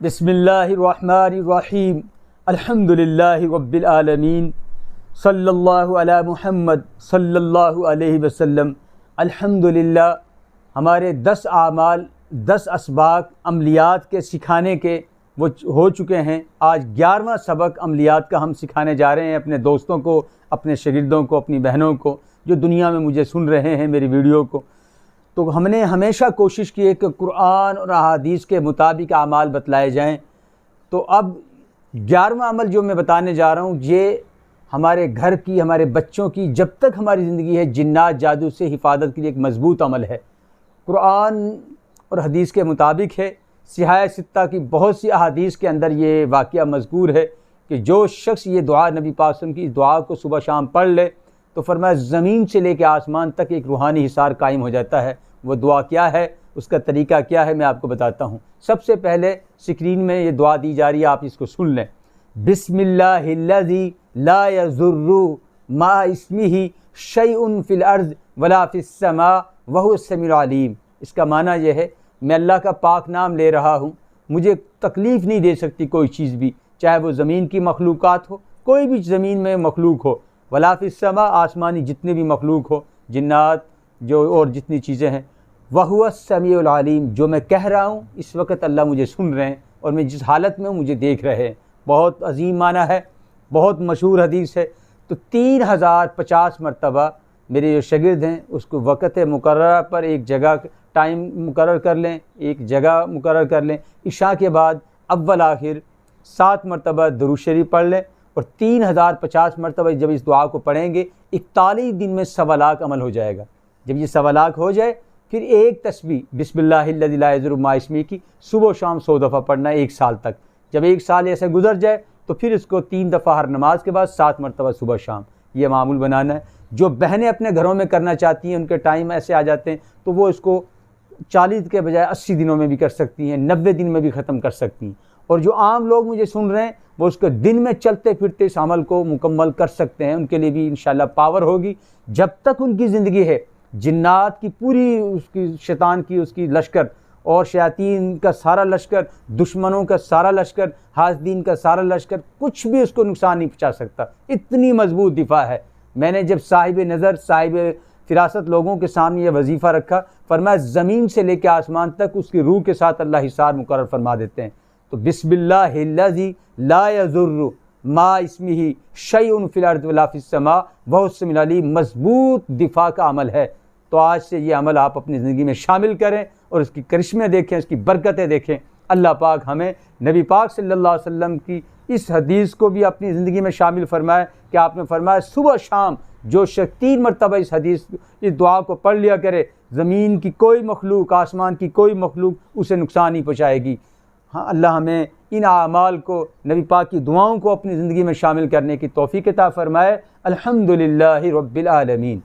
बिस्मिल्लाहिर्रहमानिर्रहीम अल्हम्दुलिल्लाहि रब्बिल आलमीन सल्लल्लाहु अला मुहम्मद सल्लल्लाहु अलैहि वसल्लम। अल्हम्दुलिल्लाह हमारे 10 आमाल 10 असबाक अमलियात के सिखाने के वो हो चुके हैं। आज 11वां सबक अमलियात का हम सिखाने जा रहे हैं अपने दोस्तों को, अपने शागिर्दों को, अपनी बहनों को जो दुनिया में मुझे सुन रहे हैं मेरी वीडियो को। तो हमने हमेशा कोशिश की है कि कुरान और अहादीस के मुताबिक आमाल बतलाए जाएं। तो अब 11वां अमल जो मैं बताने जा रहा हूँ ये हमारे घर की, हमारे बच्चों की, जब तक हमारी ज़िंदगी है, जिन्नात जादू से हिफाजत के लिए एक मज़बूत अमल है। कुरान और हदीस के मुताबिक है। सिहाह सित्ता की बहुत सी अहादीस के अंदर ये वाक़या मज़कूर है कि जो शख्स ये दुआ नबी पाक सल्लल्लाहु अलैहि वसल्लम की इस दुआ को सुबह शाम पढ़ ले तो फरमाया ज़मीन से लेकर आसमान तक एक रूहानी हिसार कायम हो जाता है। वो दुआ क्या है, उसका तरीका क्या है, मैं आपको बताता हूँ। सबसे पहले स्क्रीन में ये दुआ दी जा रही है, आप इसको सुन लें। बिस्मिल्लाहिल्लज़ी ला यज़ुर्रु मा इस्मिही शैउन फिल अर्ज़ वला फिस समा वहुवस समीउल अलीम। इसका माना यह है, मैं अल्लाह का पाक नाम ले रहा हूँ, मुझे तकलीफ़ नहीं दे सकती कोई चीज़ भी, चाहे वो ज़मीन की मखलूक़ात हो, कोई भी ज़मीन में मखलूक हो, वला फिस समा आसमानी जितने भी मखलूक हो, जिन्नात जो और जितनी चीज़ें हैं, वहुवस समीउल अलीम। जो मैं कह रहा हूँ इस वक्त अल्लाह मुझे सुन रहे हैं और मैं जिस हालत में हूँ मुझे देख रहे हैं। बहुत अजीम माना है, बहुत मशहूर हदीस है। तो 3050 मरतबा मेरे जो शागिर्द हैं उसको वक़्त मुकर्रर पर एक जगह टाइम मुकर्रर कर लें, एक जगह मुकर्रर कर लें। इशा के बाद अव्वल आखिर 7 मरतबा दुरूद शरीफ पढ़ लें और 3050 मरतबा जब इस दुआ को पढ़ेंगे 41 दिन में 1.25 लाख अमल हो जाएगा। जब ये 1.25 लाख हो जाए फिर एक तस्बीह बिस्मिल्लाहिल्लज़ी ला यज़ुर्रु मा इस्मिही की सुबह शाम 100 दफ़ा पढ़ना है 1 साल तक। जब 1 साल ऐसे गुजर जाए तो फिर इसको 3 दफ़ा हर नमाज के बाद 7 मरतबा सुबह शाम ये मामूल बनाना है। जो बहनें अपने घरों में करना चाहती हैं, उनके टाइम ऐसे आ जाते हैं तो वो इसको 40 के बजाय 80 दिनों में भी कर सकती हैं, 90 दिन में भी ख़त्म कर सकती हैं। और जो आम लोग मुझे सुन रहे हैं वो उसको दिन में चलते फिरते इस अमल को मुकम्मल कर सकते हैं। उनके लिए भी इंशाल्लाह पावर होगी। जब तक उनकी ज़िंदगी है, जिन्नात की पूरी, उसकी शैतान की उसकी लश्कर और शयातीन का सारा लश्कर, दुश्मनों का सारा लश्कर, हासदीन का सारा लश्कर, कुछ भी उसको नुकसान नहीं पहुँचा सकता। इतनी मजबूत दिफा है। मैंने जब साहिब नज़र, साहिब फिरासत लोगों के सामने यह वजीफ़ा रखा, फरमाया ज़मीन से लेकर आसमान तक उसकी रूह के साथ अल्लाह हिसार मुकर्रर फरमा देते हैं। तो बिस्मिल्लाहिल्लज़ी ला यज़ुर्रु मा इस्मिही शैउन फिल अर्ज़ि वला फिस समा वहुवस समीउल अलीम। मज़बूत दिफा का अमल है। तो आज से ये अमल आप अपनी ज़िंदगी में शामिल करें और उसकी करिश्मे देखें, उसकी बरकतें देखें। अल्लाह पाक हमें नबी पाक सल्लल्लाहु अलैहि वसल्लम की इस हदीस को भी अपनी ज़िंदगी में शामिल फरमाए कि आपने फरमाया सुबह शाम जो शख्स 3 मरतबा इस दुआ को पढ़ लिया करे, ज़मीन की कोई मखलूक, आसमान की कोई मखलूक उसे नुकसान नहीं पहुँचाएगी। हाँ, अल्लाह हमें इन आमाल को, नबी पाक की दुआओं को अपनी ज़िंदगी में शामिल करने की तौफ़ीक़ अता फ़रमाए। अल्हम्दुलिल्लाहि रब्बिल आलमीन।